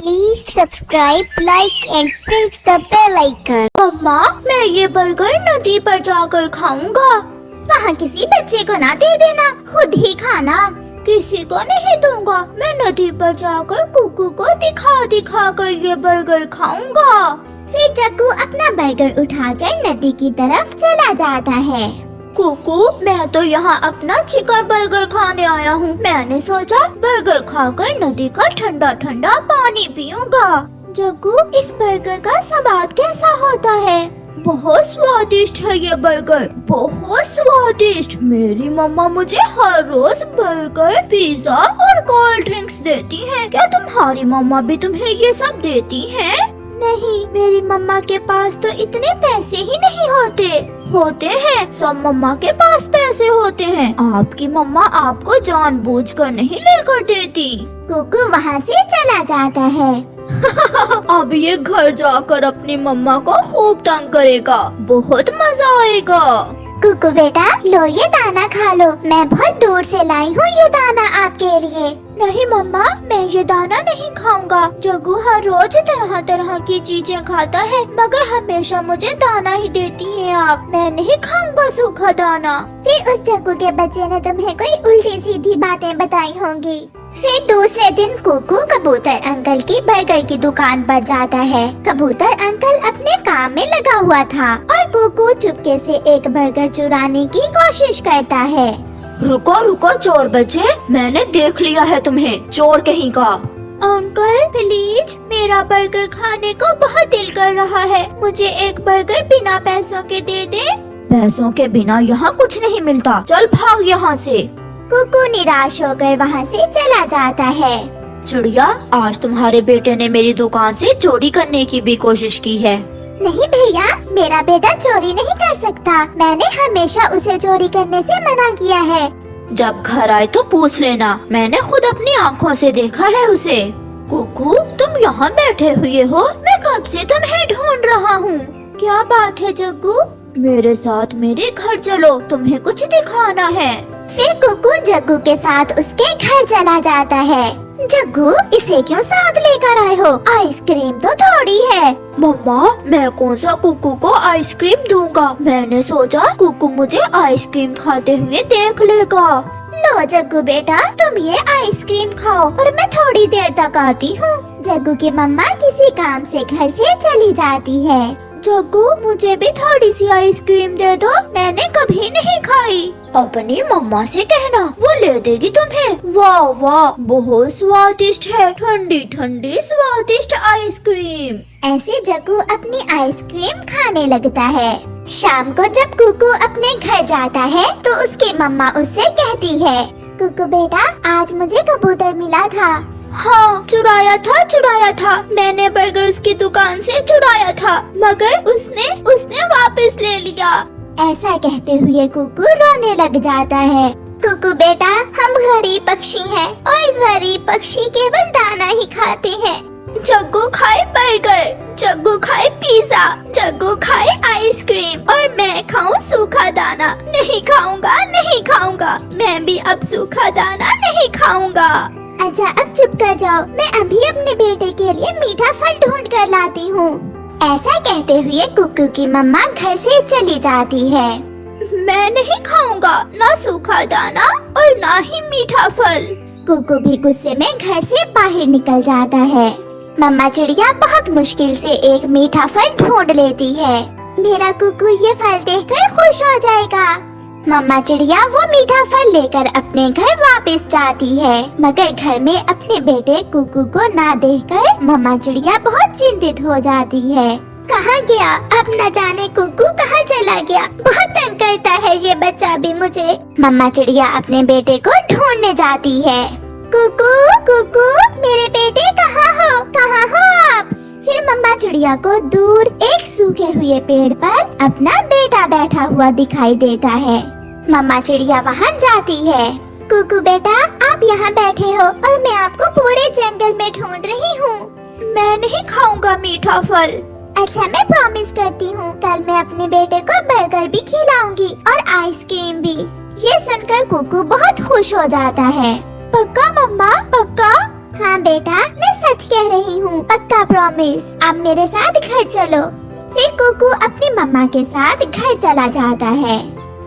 Please subscribe, like and press the bell icon. मम्मा, मैं ये burger नदी पर जाकर खाऊंगा। वहाँ किसी बच्चे को ना दे देना, खुद ही खाना। किसी को नहीं दूंगा। मैं नदी पर जाकर कुकू को दिखा दिखा कर ये बर्गर खाऊंगा। फिर जग्गू अपना बर्गर उठाकर नदी की तरफ चला जाता है। कुकू, मैं तो यहाँ अपना चिकन बर्गर खाने आया हूँ। मैंने सोचा बर्गर खाकर नदी का ठंडा ठंडा पानी पीऊंगा। जग्गू, इस बर्गर का स्वाद कैसा होता है? बहुत स्वादिष्ट है ये बर्गर, बहुत स्वादिष्ट। मेरी मम्मा मुझे हर रोज बर्गर, पिज्जा और कोल्ड ड्रिंक्स देती हैं। क्या तुम्हारी मम्मा भी तुम्हें ये सब देती हैं? नहीं, मेरी मम्मा के पास तो इतने पैसे ही नहीं होते। होते हैं, सब मम्मा के पास पैसे होते हैं। आपकी मम्मा आपको जानबूझकर नहीं लेकर देती। कुकू वहाँ से चला जाता है। अब ये घर जाकर अपनी मम्मा को खूब तंग करेगा, बहुत मजा आएगा। कुकू बेटा, लो ये दाना खा लो। मैं बहुत दूर से लाई हूँ ये दाना आपके लिए। नहीं मम्मा, मैं ये दाना नहीं खाऊंगा। जग्गू हर रोज तरह तरह की चीजें खाता है, मगर हमेशा मुझे दाना ही देती हैं आप। मैं नहीं खाऊंगा सूखा दाना। फिर उस जग्गू के बच्चे ने तुम्हें कोई उल्टी सीधी बातें बताई होंगी। फिर दूसरे दिन कुकू कबूतर अंकल की बर्गर की दुकान पर जाता है। कबूतर अंकल अपने काम में लगा हुआ था और कुकू चुपके से एक बर्गर चुराने की कोशिश करता है। रुको रुको चोर बच्चे, मैंने देख लिया है तुम्हें, चोर कहीं का। अंकल प्लीज, मेरा बर्गर खाने को बहुत दिल कर रहा है। मुझे एक बर्गर बिना पैसों के दे दे। पैसों के बिना यहाँ कुछ नहीं मिलता, चल भाग यहाँ से। कुकू निराश होकर वहाँ से चला जाता है। चिड़िया, आज तुम्हारे बेटे ने मेरी दुकान से चोरी करने की भी कोशिश की है। नहीं भैया, मेरा बेटा चोरी नहीं कर सकता। मैंने हमेशा उसे चोरी करने से मना किया है। जब घर आए तो पूछ लेना, मैंने खुद अपनी आँखों से देखा है उसे। कुकू, तुम यहाँ बैठे हुए हो? मैं कब से तुम्हें ढूंढ रहा हूँ। क्या बात है जग्गू? मेरे साथ मेरे घर चलो, तुम्हें कुछ दिखाना है। फिर कुकू जग्गू के साथ उसके घर चला जाता है। जग्गू, इसे क्यों साथ लेकर आए हो? आइसक्रीम तो थोड़ी है। मम्मा, मैं कौन सा कुकू को आइसक्रीम दूंगा? मैंने सोचा कुकू मुझे आइसक्रीम खाते हुए देख लेगा। लो जग्गू बेटा, तुम ये आइसक्रीम खाओ और मैं थोड़ी देर तक आती हूँ। जग्गू की मम्मा किसी काम से घर से चली जाती है। जग्गू, मुझे भी थोड़ी सी आइसक्रीम दे दो, मैंने कभी नहीं खाई। अपनी मम्मा से कहना, वो ले देगी तुम्हें। वाह वाह, बहुत स्वादिष्ट है, ठंडी ठंडी स्वादिष्ट आइसक्रीम। ऐसे जग्गू अपनी आइसक्रीम खाने लगता है। शाम को जब कुकू अपने घर जाता है तो उसकी मम्मा उससे कहती है, कुकू बेटा, आज मुझे कबूतर मिला था। हाँ, चुराया था। मैंने बर्गर उसकी दुकान से चुराया था, मगर उसने वापस ले लिया। ऐसा कहते हुए कुकू रोने लग जाता है। कुकू बेटा, हम गरीब पक्षी हैं और गरीब पक्षी केवल दाना ही खाते हैं। जग्गू खाए बर्गर, जग्गू खाए पिज्जा, जग्गू खाए आइसक्रीम और मैं खाऊं सूखा दाना। नहीं खाऊंगा। मैं भी अब सूखा दाना नहीं खाऊंगा। अच्छा, अब चुप कर जाओ, मैं अभी अपने बेटे के लिए मीठा फल ढूंढ कर लाती हूँ। ऐसा कहते हुए कुकू की मम्मा घर से चली जाती है। मैं नहीं खाऊंगा, ना सूखा दाना और ना ही मीठा फल। कुकू भी गुस्से में घर से बाहर निकल जाता है। मम्मा चिड़िया बहुत मुश्किल से एक मीठा फल ढूंढ लेती है। मेरा कुकू ये फल देखकर खुश हो जाएगा। मम्मा चिड़िया वो मीठा फल लेकर अपने घर वापस जाती है, मगर घर में अपने बेटे कुकू को ना देखकर मम्मा चिड़िया बहुत चिंतित हो जाती है। कहाँ गया? अब न जाने कुकू कहाँ चला गया। बहुत तंग करता है ये बच्चा भी मुझे। मम्मा चिड़िया अपने बेटे को ढूंढने जाती है। कुकू, मेरे बेटे कहाँ हो आप? फिर मम्मा चिड़िया को दूर एक सूखे हुए पेड़ पर अपना बेटा बैठा हुआ दिखाई देता है। मम्मा चिड़िया वहाँ जाती है। कुकू बेटा, आप यहाँ बैठे हो और मैं आपको पूरे जंगल में ढूंढ रही हूँ। मैं नहीं खाऊंगा मीठा फल। अच्छा, मैं प्रॉमिस करती हूँ, कल मैं अपने बेटे को बर्गर भी खिलाऊंगी और आइसक्रीम भी। ये सुनकर कुकू बहुत खुश हो जाता है। पक्का मम्मा, पक्का? हाँ बेटा, मैं सच कह रही हूँ, पक्का प्रॉमिस। अब मेरे साथ घर चलो। फिर कुकू अपनी मम्मा के साथ घर चला जाता है।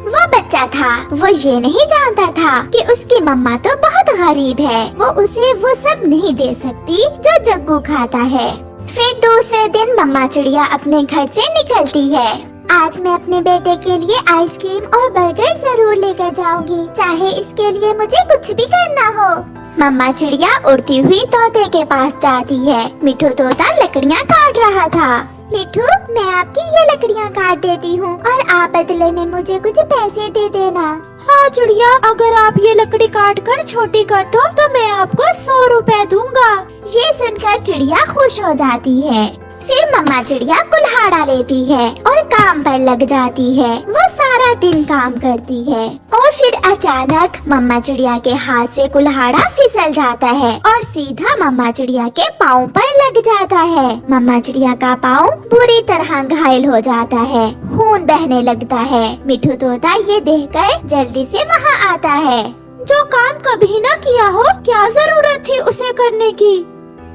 वो बच्चा था, वो ये नहीं जानता था कि उसकी मम्मा तो बहुत गरीब है, वो उसे वो सब नहीं दे सकती जो जग्गू खाता है। फिर दूसरे दिन मम्मा चिड़िया अपने घर से निकलती है। आज मैं अपने बेटे के लिए आइसक्रीम और बर्गर जरूर लेकर जाऊंगी, चाहे इसके लिए मुझे कुछ भी करना हो। मम्मा चिड़िया उड़ती हुई तोते के पास जाती है। मिठू तोता लकड़ियाँ काट रहा था। मिठू, मैं आपकी ये लकड़ियाँ काट देती हूँ और आप बदले में मुझे कुछ पैसे दे देना। हाँ चिड़िया, अगर आप ये लकड़ी काट कर छोटी कर दो तो मैं आपको 100 रुपए दूंगा। ये सुनकर चिड़िया खुश हो जाती है। फिर मम्मा चिड़िया कुल्हाड़ा लेती है और काम पर लग जाती है। वो सारा दिन काम करती है और फिर अचानक मम्मा चिड़िया के हाथ से कुल्हाड़ा फिसल जाता है और सीधा मम्मा चिड़िया के पाँव पर लग जाता है। मम्मा चिड़िया का पाँव बुरी तरह घायल हो जाता है, खून बहने लगता है। मिठू तोता ये देखकर जल्दी से वहाँ आता है। जो काम कभी न किया हो, क्या जरूरत थी उसे करने की।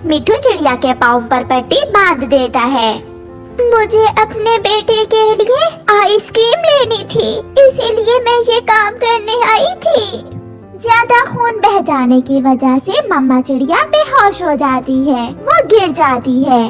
मिठू चिड़िया के पाँव पर पट्टी बांध देता है। मुझे अपने बेटे के लिए आइसक्रीम लेनी थी, इसीलिए मैं ये काम करने आई थी। ज्यादा खून बह जाने की वजह से मम्मा चिड़िया बेहोश हो जाती है, वो गिर जाती है।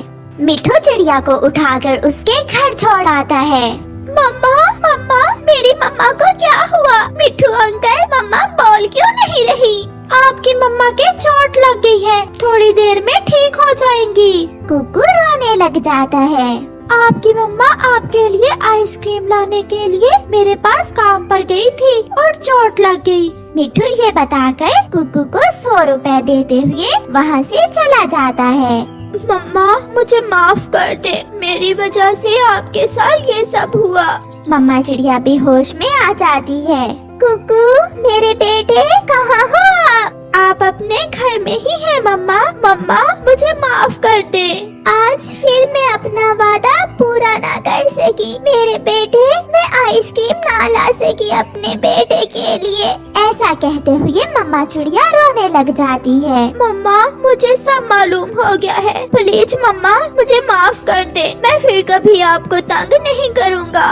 मिठू चिड़िया को उठाकर उसके घर छोड़ आता है। मम्मा, मम्मा, मेरी मम्मा को क्या हुआ? मिठू अंकल, मम्मा बोल क्यों नहीं रही? आपकी मम्मा के चोट लग गई है, थोड़ी देर में ठीक हो जाएंगी। कुकू रोने लग जाता है। आपकी मम्मा आपके लिए आइसक्रीम लाने के लिए मेरे पास काम पर गई थी और चोट लग गई। मिठू ये बताकर कुकू को 100 रुपए देते हुए वहाँ से चला जाता है। मम्मा, मुझे माफ कर दे, मेरी वजह से आपके साथ ये सब हुआ। मम्मा चिड़िया बेहोश में आ जाती है। कुकू, मेरे बेटे, कहाँ हो आप? आप अपने घर में ही हैं मम्मा। मम्मा, मुझे माफ कर दे। आज फिर मैं अपना वादा पूरा ना कर सकी। मेरे बेटे, मैं आइसक्रीम ना ला सकी अपने बेटे के लिए। ऐसा कहते हुए मम्मा चिड़िया रोने लग जाती है। मम्मा, मुझे सब मालूम हो गया है, प्लीज मम्मा मुझे माफ कर दे, मैं फिर कभी आपको तंग नहीं करूँगा।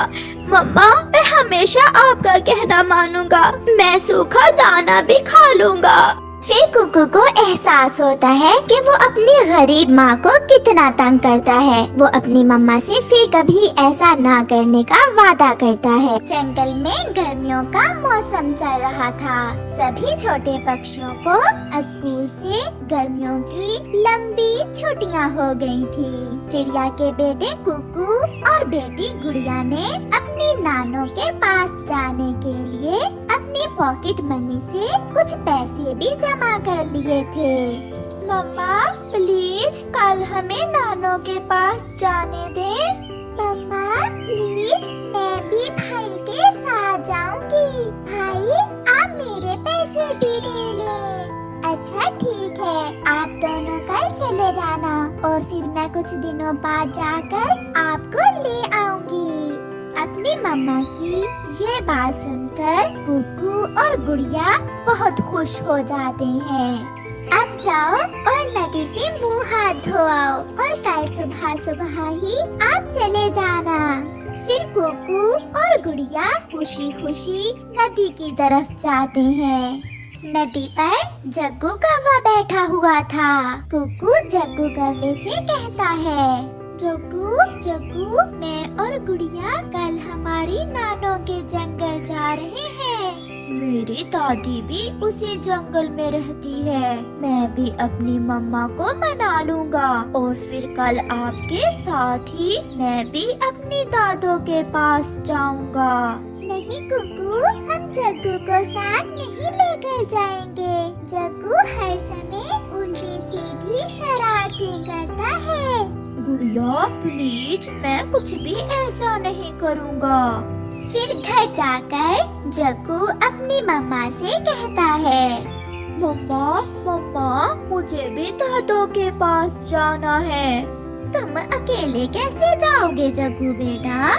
मम्मा, मैं हमेशा आपका कहना मानूंगा, मैं सूखा दाना भी खा लूँगा। फिर कुकू को एहसास होता है कि वो अपनी गरीब माँ को कितना तंग करता है। वो अपनी मम्मा से फिर कभी ऐसा ना करने का वादा करता है। जंगल में गर्मियों का मौसम चल रहा था। सभी छोटे पक्षियों को स्कूल से गर्मियों की लंबी छुट्टियाँ हो गई थी। चिड़िया के बेटे कुकू और बेटी गुड़िया ने अपनी नानों के पास जाने के लिए अपनी पॉकेट मनी से कुछ पैसे भी जमा कर लिए थे। मम्मा, प्लीज कल हमें नानों के पास जाने दे। मम्मा, प्लीज मैं भी भाई के साथ जाऊंगी। भाई, आप मेरे पैसे भी दे लें। अच्छा ठीक है, आप दोनों कल चले जाना और फिर मैं कुछ दिनों बाद जाकर आपको ले आऊंगी। अपनी मम्मा की ये बात सुनकर कुकू और गुड़िया बहुत खुश हो जाते हैं। अब जाओ और नदी से मुंह हाथ धो आओ और कल सुबह सुबह ही आप चले जाना। फिर कुकू और गुड़िया खुशी खुशी नदी की तरफ जाते हैं। नदी पर जग्गू कौवा बैठा हुआ था। कुकू जग्गू कौवे से कहता है, जग्गू जग्गू, मैं और गुड़िया कल हमारी नानों के जंगल जा रहे हैं। मेरी दादी भी उसी जंगल में रहती है, मैं भी अपनी मम्मा को मना लूँगा और फिर कल आपके साथ ही मैं भी अपनी दादों के पास जाऊँगा। नहीं कुकू, हम जग्गू को साथ नहीं लेकर जाएंगे। जग्गू हर समय उल्टी सीधी शरारतें करता है। गुड़िया प्लीज, मैं कुछ भी ऐसा नहीं करूँगा। फिर घर जाकर जग्गू अपनी मम्मा से कहता है, मम्मा मम्मा, मुझे भी दादों के पास जाना है। तुम अकेले कैसे जाओगे जग्गू बेटा?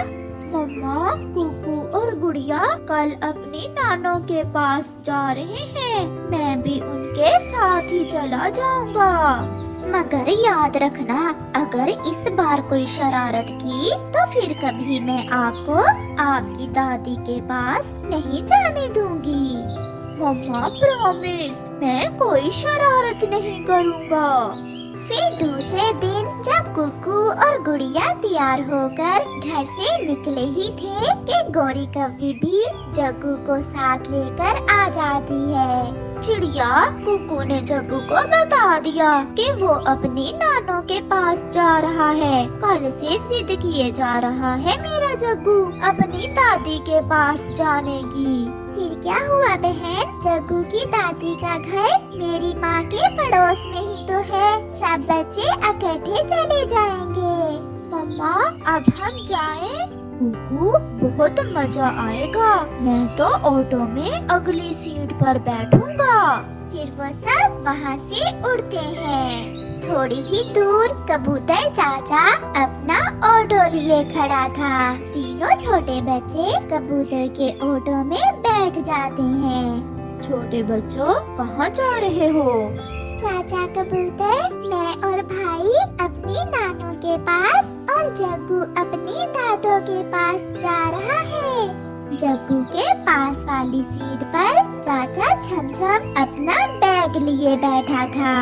मम्मा, कुकू और गुड़िया कल अपनी नानों के पास जा रहे हैं, मैं भी उनके साथ साथ ही चला जाऊंगा। मगर याद रखना, अगर इस बार कोई शरारत की तो फिर कभी मैं आपको आपकी दादी के पास नहीं जाने दूंगी। मम्मा प्रॉमिस, मैं कोई शरारत नहीं करूंगा। फिर दूसरे दिन जब कुकू और गुड़िया तैयार होकर घर से निकले ही थे कि गौरी कव्वी भी जग्गू को साथ लेकर आ जाती है। चिड़िया कुकू ने जग्गू को बता दिया कि वो अपनी नानों के पास जा रहा है। कल से जिद किए जा रहा है मेरा जग्गू अपनी दादी के पास जाने की। फिर क्या हुआ बहन? जग्गू की दादी का घर मेरी माँ के पड़ोस में ही तो है। सब बच्चे इकट्ठे चले जाएंगे। मम्मा अब हम जाएं? कुकू बहुत मजा आएगा। मैं तो ऑटो में अगली सीट पर बैठूंगा। फिर वो सब वहाँ से उड़ते हैं। थोड़ी ही दूर कबूतर चाचा अपना ऑटो लिए खड़ा था। तीनों छोटे बच्चे कबूतर के ऑटो में बैठ जाते हैं। छोटे बच्चों कहाँ जा रहे हो? चाचा कबूतर, मैं और भाई अपनी नानों के पास और जग्गू अपनी दादों के पास जा रहा है। जग्गू के पास वाली सीट पर चाचा छमछम अपना बैग लिए बैठा था।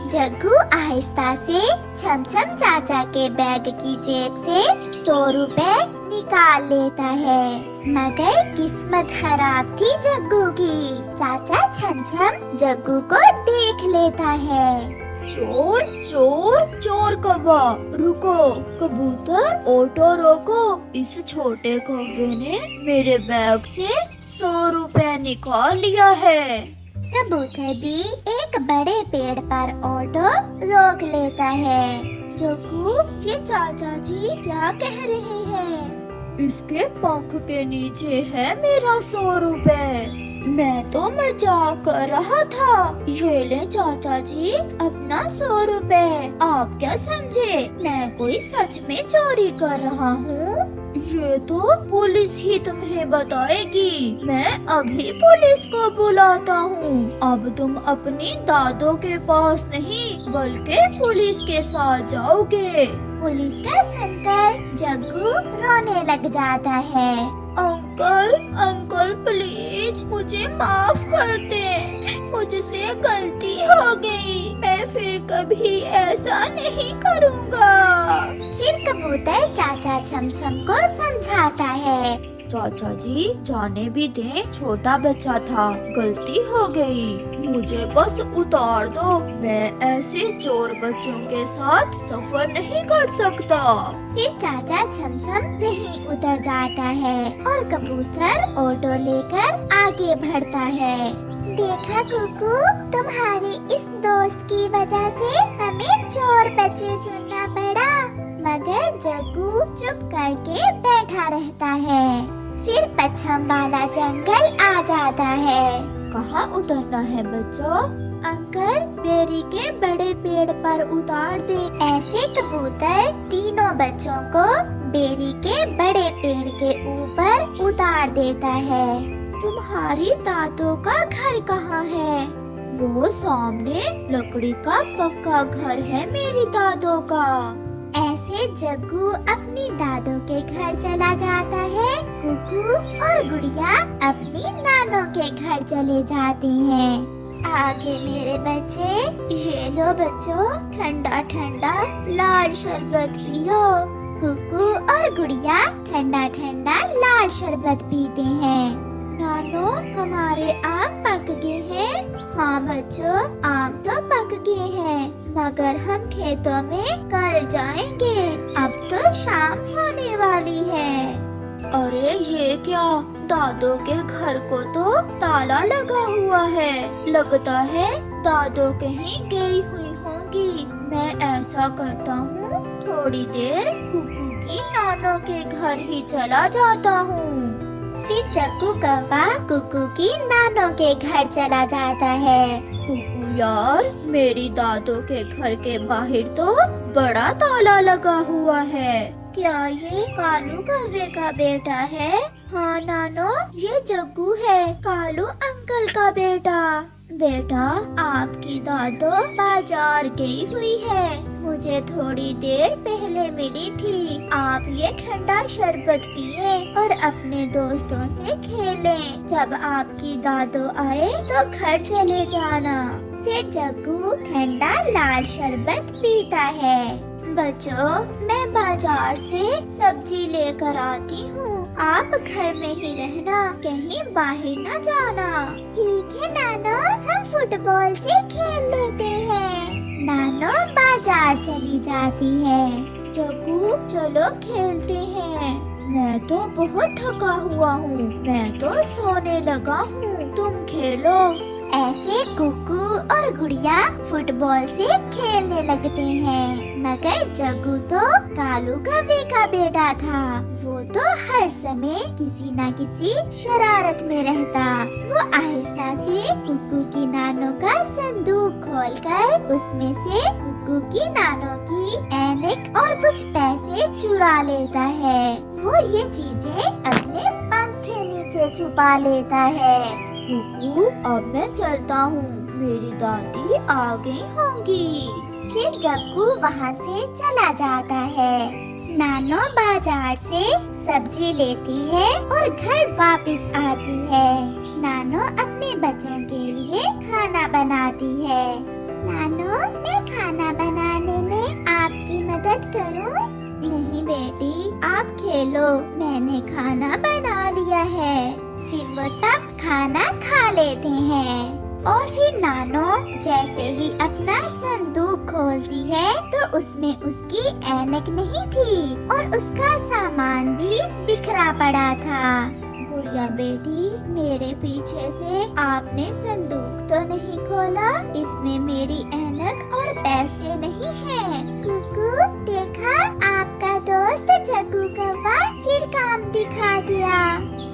जग्गू आहिस्ता से छमछम चाचा के बैग की जेब से 100 रुपए निकाल लेता है। मगर किस्मत खराब थी जग्गू की। चाचा छमछम जग्गू को देख लेता है। चोर चोर चोर कौवा, रुको। कबूतर ऑटो रोको। इस छोटे कौवे ने मेरे बैग से 100 रुपए निकाल लिया है। कबूतर भी एक बड़े पेड़ पर ऑटो रोक लेता है। जग्गू, ये चाचा जी क्या कह रहे हैं? इसके पंख के नीचे है मेरा 100 रुपए। मैं तो मजाक कर रहा था। ये ले चाचा जी अपना 100 रुपए। आप क्या समझे मैं कोई सच में चोरी कर रहा हूँ? ये तो पुलिस ही तुम्हें बताएगी। मैं अभी पुलिस को बुलाता हूँ। अब तुम अपनी दादों के पास नहीं बल्कि पुलिस के साथ जाओगे। पुलिस का सुनकर जग्गू रोने लग जाता है। अंकल अंकल प्लीज मुझे माफ कर दे। मुझसे गलती हो गई। मैं फिर कभी ऐसा नहीं करूँगा। फिर कबूतर चाचा छमछम को समझाता है। चाचा जी जाने भी दे, छोटा बच्चा था, गलती हो गई। मुझे बस उतार दो। मैं ऐसे चोर बच्चों के साथ सफर नहीं कर सकता। फिर चाचा छमछम वहीं उतर जाता है और कबूतर ऑटो लेकर आगे बढ़ता है। देखा कुकू, तुम्हारे इस दोस्त की वजह से हमें चोर बच्चे सुनना पड़ा। मगर जग्गू चुप करके बैठा रहता है। फिर पश्चिम वाला जंगल आ जाता है। कहाँ उतरना है बच्चों? अंकल बेरी के बड़े पेड़ पर उतार दे। ऐसे कबूतर तीनों बच्चों को बेरी के बड़े पेड़ के ऊपर उतार देता है। तुम्हारी दादों का घर कहाँ है? वो सामने लकड़ी का पक्का घर है मेरी दादों का। ऐसे जग्गू अपनी दादों के घर चला जाता है। कुकू और गुड़िया अपनी नानों के घर चले जाते हैं। आगे मेरे बच्चे, ये लो बच्चों ठंडा ठंडा लाल शरबत पियो। कुकू और गुड़िया ठंडा ठंडा लाल शरबत पीते हैं। नानो हमारे आम पक गए हैं। हाँ बच्चों, आम तो पक गए हैं, मगर हम खेतों में कल जाएंगे। अब तो शाम होने वाली है। अरे ये क्या, दादों के घर को तो ताला लगा हुआ है। लगता है दादो कहीं गई हुई होंगी। मैं ऐसा करता हूँ, थोड़ी देर कुकू की नानों के घर ही चला जाता हूँ। फिर जग्गू कौवा कुकू की नानों के घर चला जाता है। कुकू यार, मेरी दादों के घर के बाहर तो बड़ा ताला लगा हुआ है। क्या ये कालू कौवे का बेटा है? हाँ नानो, ये जग्गू है, कालू अंकल का बेटा। बेटा, आपकी दादो बाजार गई हुई है, मुझे थोड़ी देर पहले मिली थी। आप ये ठंडा शरबत पिए और अपने दोस्तों से खेलें। जब आपकी दादो आए तो घर चले जाना। फिर जग्गू ठंडा लाल शरबत पीता है। बच्चों, मैं बाजार से सब्जी लेकर आती हूँ, आप घर में ही रहना, कहीं बाहर न जाना। ठीक है नानो, हम फुटबॉल से खेल लेते हैं। नानो बाजार चली जाती है। जग्गू, चलो खेलते हैं। मैं तो बहुत थका हुआ हूँ, मैं तो सोने लगा हूँ, तुम खेलो। ऐसे कुकू और गुड़िया फुटबॉल से खेलने लगते हैं, मगर जग्गू तो कालू कौवे का बेटा था। वो तो हर समय किसी न किसी शरारत में रहता। वो आहिस्ता से कुकू की नानो का संदूक खोलकर उसमें से कुकू की नानो की ऐनक और कुछ पैसे चुरा लेता है। वो ये चीजें अपने पंख के नीचे छुपा लेता है। कुकू, अब मैं चलता हूँ, मेरी दादी आ गई होंगी। फिर जग्गू वहाँ से चला जाता है। नानो बाजार से सब्जी लेती है और घर वापस आती है। नानो अपने बच्चों के लिए खाना बनाती है। नानो, मैं खाना बनाने में आपकी मदद करूं? नहीं बेटी, आप खेलो, मैंने खाना बना लिया है। फिर वो सब खाना खा लेते हैं और फिर नानो जैसे ही अपना संदूक खोलती है तो उसमें उसकी ऐनक नहीं थी और उसका सामान भी बिखरा पड़ा था। गुड़िया बेटी, मेरे पीछे से आपने संदूक तो नहीं खोला? इसमें मेरी ऐनक और पैसे नहीं हैं। कुकू, देखा, आपका दोस्त जग्गू कौवा फिर काम दिखा गया।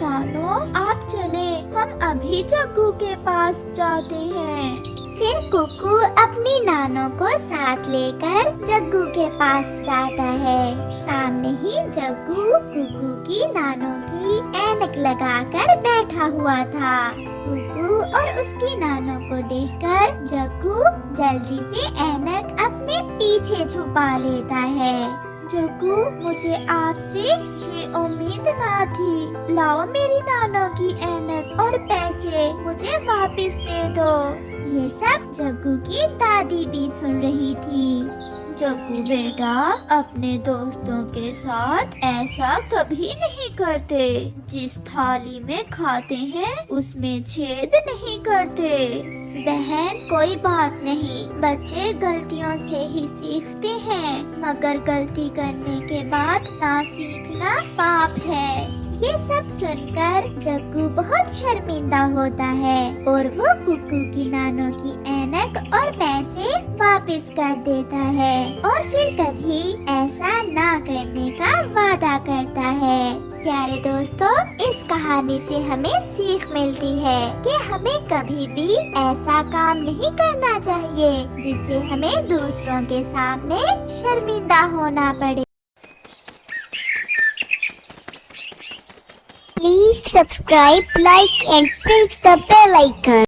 नानो, आप चले, हम अभी जग्गू के पास जाते हैं। फिर कुकू अपनी नानो को साथ लेकर जग्गू के पास जाता है। सामने ही जग्गू कुकू की नानो की ऐनक लगाकर बैठा हुआ था। कुकू और उसकी नानो को देखकर जग्गू जल्दी से ऐनक अपने पीछे छुपा लेता है। जग्गू, मुझे आपसे ये उम्मीद ना थी। लाओ मेरी नानो की ऐनक और पैसे मुझे वापस दे दो। ये सब जग्गू की दादी भी सुन रही थी। जग्गू बेटा, अपने दोस्तों के साथ ऐसा कभी नहीं करते। जिस थाली में खाते हैं उसमें छेद नहीं करते। बहन, कोई बात नहीं, बच्चे गलतियों से ही सीखते हैं, मगर गलती करने के बाद ना सीखना पाप है। ये सब सुनकर जग्गू बहुत शर्मिंदा होता है और वो कुकू की नानो की ऐनक और पैसे वापस कर देता है और फिर कभी ऐसा ना करने का वादा करता है। प्यारे दोस्तों, इस कहानी से हमें सीख मिलती है कि हमें कभी भी ऐसा काम नहीं करना चाहिए जिससे हमें दूसरों के सामने शर्मिंदा होना पड़े। Please subscribe, like and press the bell icon.